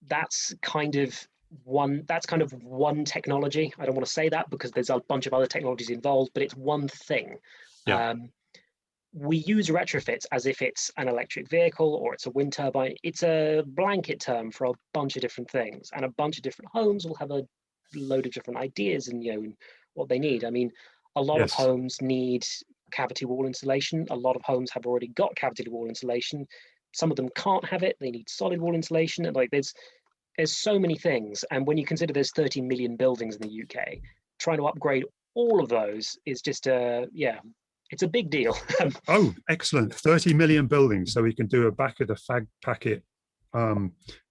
that's kind of one technology. I don't want to say that because there's a bunch of other technologies involved, but it's one thing. Yeah. We use retrofits as if it's an electric vehicle or it's a wind turbine. It's a blanket term for a bunch of different things, and a bunch of different homes will have a load of different ideas and what they need. I mean, a lot of Yes. homes need cavity wall insulation. A lot of homes have already got cavity wall insulation. Some of them can't have it. They need solid wall insulation. And like there's so many things. And when you consider there's 30 million buildings in the UK, trying to upgrade all of those is just it's a big deal. Oh, excellent. 30 million buildings. So we can do a back of the fag packet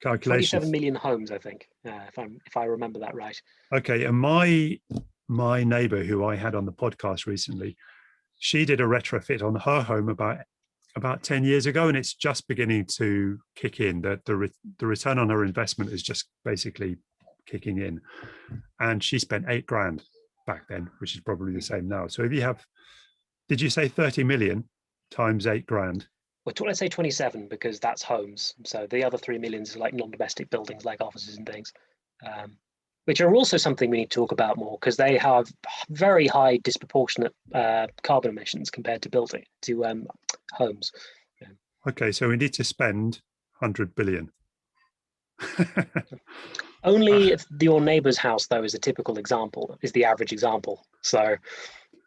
calculation. 27 million homes, I think, if I remember that right. Okay. And my neighbor who I had on the podcast recently, she did a retrofit on her home about 10 years ago, and it's just beginning to kick in. That the return on her investment is just basically kicking in. And she spent $8,000 back then, which is probably the same now. So if you have, did you say 30 million times $8,000? Well, let's say 27 because that's homes. So the other 3 million is like non-domestic buildings like offices and things, which are also something we need to talk about more because they have very high disproportionate carbon emissions compared to homes. Yeah. Okay, so we need to spend 100 billion. Only if your neighbour's house, though, is a typical example, is the average example. So,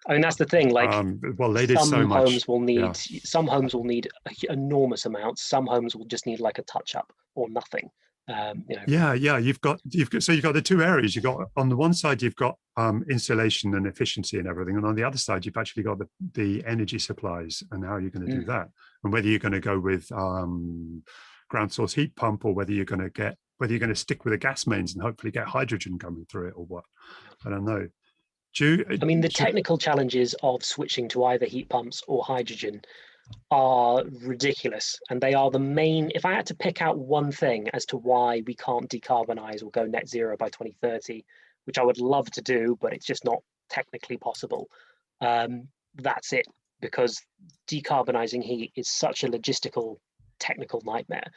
I mean, that's the thing. Like, well, they did so much. Homes will need some homes will need enormous amounts. Some homes will just need like a touch up or nothing. Yeah. You've got the two areas. You've got on the one side you've got insulation and efficiency and everything, and on the other side you've actually got the energy supplies and how you're going to do that, and whether you're going to go with ground source heat pump or whether you're going to stick with the gas mains and hopefully get hydrogen coming through it or what. I don't know. I mean, the technical challenges of switching to either heat pumps or hydrogen are ridiculous, and they are the main. If I had to pick out one thing as to why we can't decarbonize or go net zero by 2030, which I would love to do, but it's just not technically possible, that's it, because decarbonizing heat is such a logistical, technical nightmare.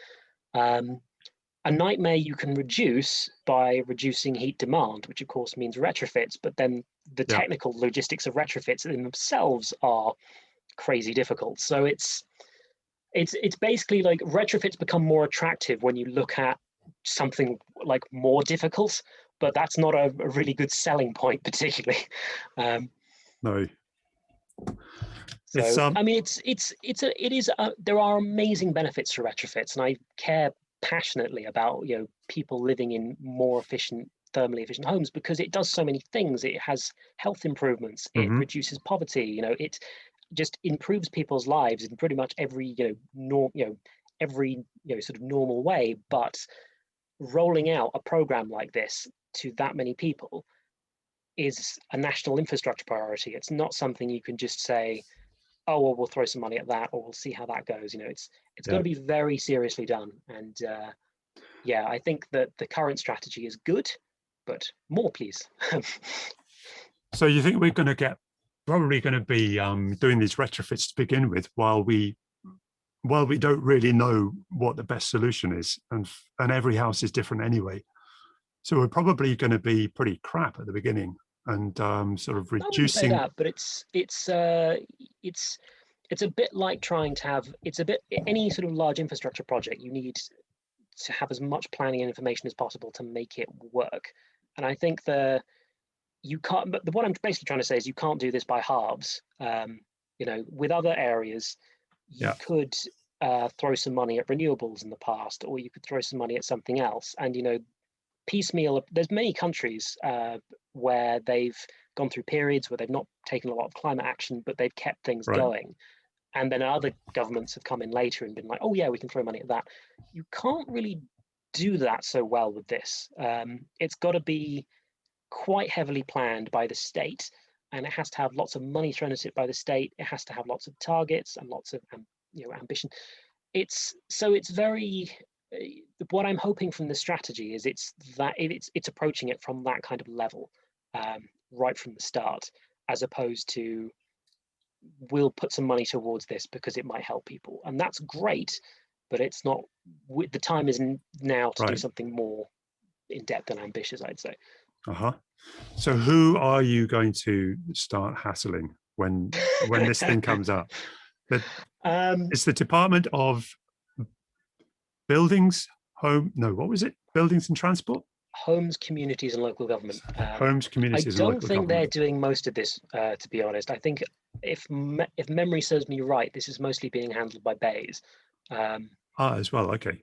A nightmare you can reduce by reducing heat demand, which of course means retrofits, but then the technical logistics of retrofits in themselves are crazy difficult. So it's basically like retrofits become more attractive when you look at something like more difficult, but that's not a really good selling point particularly. No. So I mean, there are amazing benefits to retrofits, and I care passionately about people living in more efficient, thermally efficient homes because it does so many things. It has health improvements, it reduces poverty, it just improves people's lives in pretty much every every sort of normal way. But rolling out a program like this to that many people is a national infrastructure priority. It's not something you can just say, oh well, we'll throw some money at that or we'll see how that goes. It's got to be very seriously done. And I think that the current strategy is good, but more please. So you think we're probably going to be doing these retrofits to begin with while we don't really know what the best solution is, and every house is different anyway, so we're probably going to be pretty crap at the beginning and sort of reducing. I wouldn't say that, but it's a bit like trying to have any sort of large infrastructure project. You need to have as much planning and information as possible to make it work. And I think you can't. But what I'm basically trying to say is you can't do this by halves. With other areas, you could throw some money at renewables in the past, or you could throw some money at something else. And piecemeal. There's many countries where they've gone through periods where they've not taken a lot of climate action, but they've kept things going. And then other governments have come in later and been like, oh yeah, we can throw money at that. You can't really do that so well with this. It's got to be quite heavily planned by the state, and it has to have lots of money thrown at it by the state. It has to have lots of targets and lots of ambition. It's very. What I'm hoping from the strategy is it's approaching it from that kind of level, right from the start, as opposed to we'll put some money towards this because it might help people, and that's great, but it's not. The time is now to do something more in depth and ambitious, I'd say. So who are you going to start hassling when this thing comes up? It's the Department of Buildings, Buildings and Transport? Homes, communities, and local government. Homes, communities, I and don't local think they're government. doing most of this, to be honest. I think if memory serves me right, this is mostly being handled by bays. As well. Okay.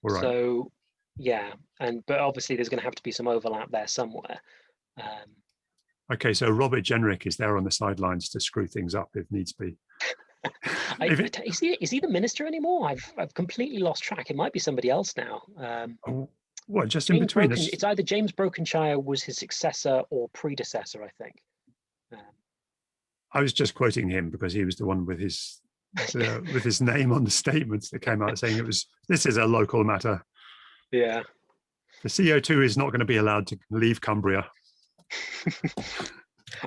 All right. So, yeah, but obviously there's going to have to be some overlap there somewhere. Okay, so Robert Jenrick is there on the sidelines to screw things up if needs be. Is he the minister anymore? I've completely lost track. It might be somebody else now. What, just in between? It's either James Brokenshire was his successor or predecessor, I think. I was just quoting him because he was the one with his name on the statements that came out saying this is a local matter. Yeah. The CO2 is not going to be allowed to leave Cumbria.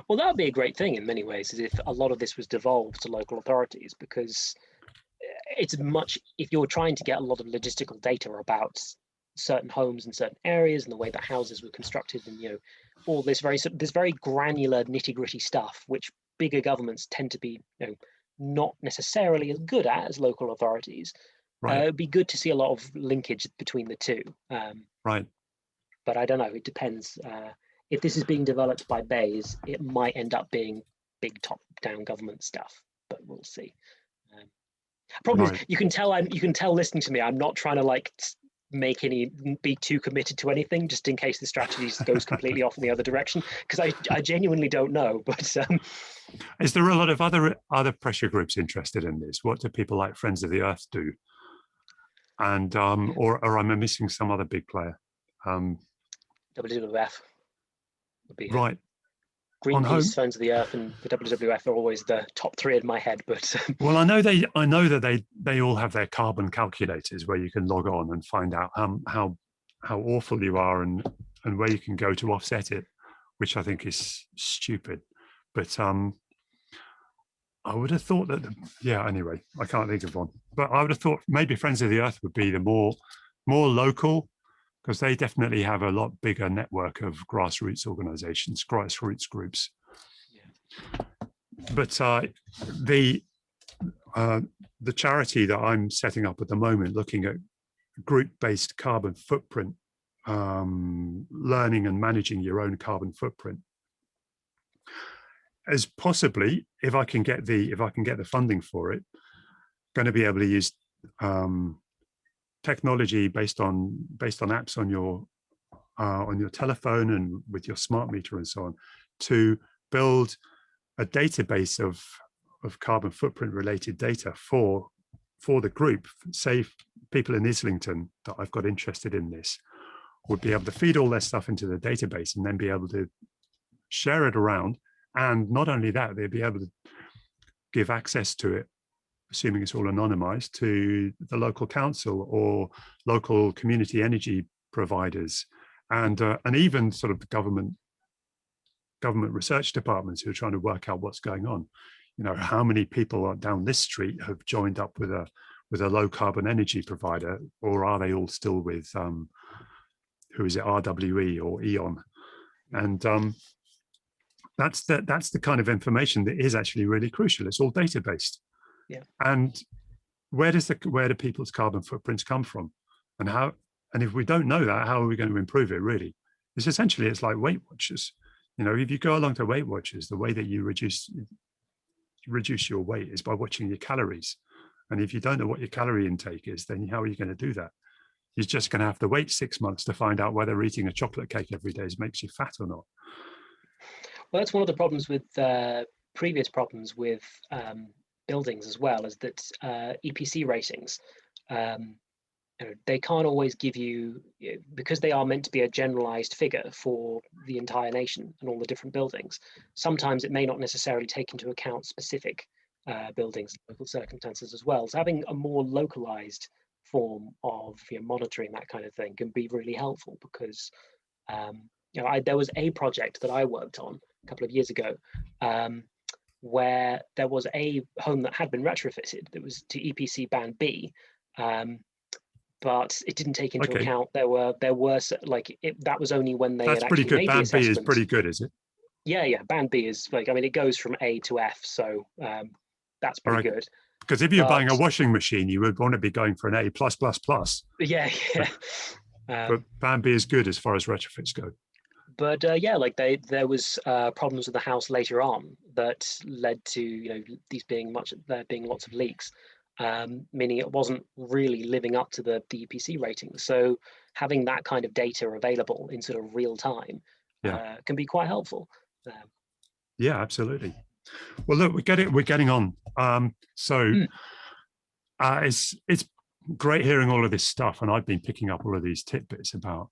Well, that would be a great thing in many ways, is if a lot of this was devolved to local authorities, because if you're trying to get a lot of logistical data about certain homes in certain areas and the way that houses were constructed, and all this very granular nitty-gritty stuff, which bigger governments tend to be not necessarily as good at as local authorities. Right. It'd be good to see a lot of linkage between the two. Right. But I don't know. It depends. If this is being developed by bays, it might end up being big top-down government stuff. But we'll see. Problem is, you can tell listening to me, I'm not trying to be too committed to anything, just in case the strategy goes completely off in the other direction, because I genuinely don't know. But is there a lot of other pressure groups interested in this? What do people like Friends of the Earth do? And or am I missing some other big player? WWF would be right. Greenpeace, Friends of the Earth, and the WWF are always the top three in my head. But well, I know that they all have their carbon calculators where you can log on and find out how awful you are and where you can go to offset it, which I think is stupid. But I would have thought that anyway, I can't think of one. But I would have thought maybe Friends of the Earth would be the more local, because they definitely have a lot bigger network of grassroots organizations, grassroots groups. Yeah. But the charity that I'm setting up at the moment, looking at group-based carbon footprint, learning and managing your own carbon footprint, is possibly, if I can get the funding for it, going to be able to use technology based on apps on your telephone and with your smart meter and so on, to build a database of carbon footprint related data for the group. Say people in Islington that I've got interested in this would be able to feed all their stuff into the database and then be able to share it around. And not only that, they'd be able to give access to it, assuming it's all anonymized, to the local council or local community energy providers, and even sort of government research departments who are trying to work out what's going on. How many people down this street have joined up with a low carbon energy provider, or are they all still with who is it, RWE or E.ON? And that's the kind of information that is actually really crucial. It's all data based. Yeah. And where do people's carbon footprints come from, and if we don't know that, how are we going to improve it? Really, it's like Weight Watchers. If you go along to Weight Watchers, the way that you reduce your weight is by watching your calories. And if you don't know what your calorie intake is, then how are you going to do that? You're just going to have to wait 6 months to find out whether eating a chocolate cake every day makes you fat or not. Well, that's one of the problems with previous problems with buildings as well, is that EPC ratings, they can't always give you, because they are meant to be a generalized figure for the entire nation and all the different buildings. Sometimes it may not necessarily take into account specific buildings and local circumstances as well. So having a more localized form of monitoring that kind of thing can be really helpful, because there was a project that I worked on a couple of years ago where there was a home that had been retrofitted that was to EPC band B, but it didn't take into account there were that was only when they had actually made the assessment. Band B is pretty good, is it? Yeah, band B is it goes from A to F, so that's pretty good. Because if you're buying a washing machine, you would want to be going for an A+++. Yeah. But plan B is good as far as retrofits go. But yeah, like there was problems with the house later on that led to there being lots of leaks, meaning it wasn't really living up to the EPC rating. So having that kind of data available in sort of real time can be quite helpful. Yeah, absolutely. Well, look, we're getting on. It's great hearing all of this stuff, and I've been picking up all of these tidbits about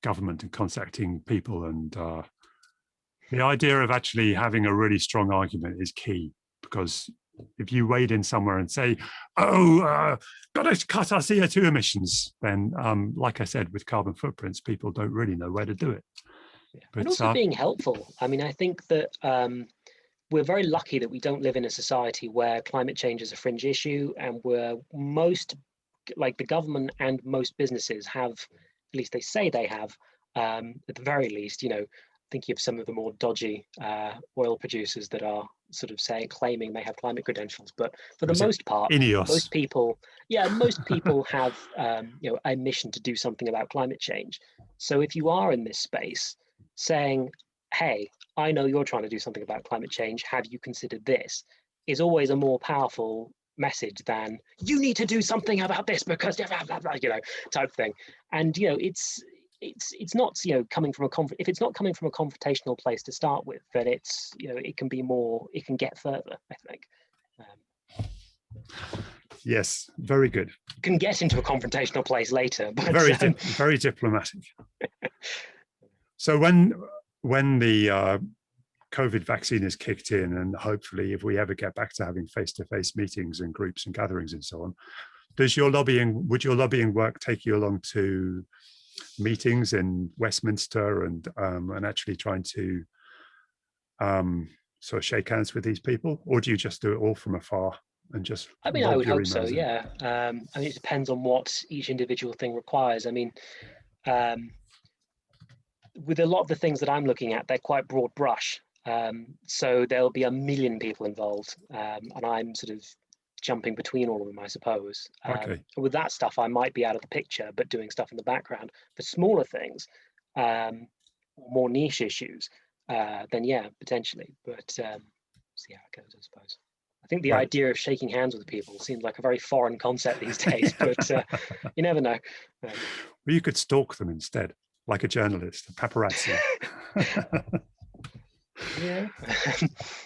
government and contacting people, and the idea of actually having a really strong argument is key, because if you wade in somewhere and say, got to cut our CO2 emissions, then like I said, with carbon footprints, people don't really know where to do it. But, and also being helpful. I mean, I think that we're very lucky that we don't live in a society where climate change is a fringe issue, and where the government and most businesses have, at least they say they have, at the very least, thinking of some of the more dodgy oil producers that are sort of claiming they have climate credentials, but for the most part, most people have a mission to do something about climate change. So if you are in this space saying, hey, I know you're trying to do something about climate change, have you considered this, is always a more powerful message than you need to do something about this because type thing. And it's not coming from if it's not coming from a confrontational place to start with, then it's it can get further, I think. Yes, very good. Can get into a confrontational place later, but very diplomatic. So when the COVID vaccine is kicked in, and hopefully if we ever get back to having face-to-face meetings and groups and gatherings and so on, would your lobbying work take you along to meetings in Westminster and actually trying to sort of shake hands with these people, or do you just do it all from afar and just? I mean, I would hope so. Yeah. I mean, it depends on what each individual thing requires. I mean, with a lot of the things that I'm looking at, they're quite broad brush. So there'll be a million people involved, and I'm sort of jumping between all of them, I suppose. With that stuff, I might be out of the picture, but doing stuff in the background. For smaller things, more niche issues, then yeah, potentially. But see how it goes, I suppose. I think the idea of shaking hands with people seems like a very foreign concept these days, but you never know. Well, you could stalk them instead, like a journalist, a paparazzi. Yeah.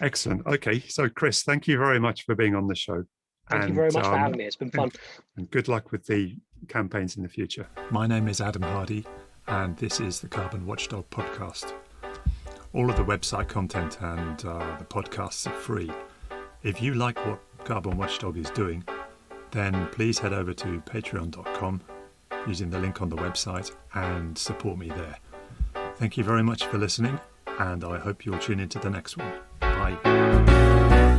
Excellent. Okay, so Chris, thank you very much for being on the show. Thank you very much for having me. It's been fun. And good luck with the campaigns in the future. My name is Adam Hardy, and this is the Carbon Watchdog podcast. All of the website content and the podcasts are free. If you like what Carbon Watchdog is doing, then please head over to patreon.com using the link on the website and support me there. Thank you very much for listening, and I hope you'll tune into the next one. Bye.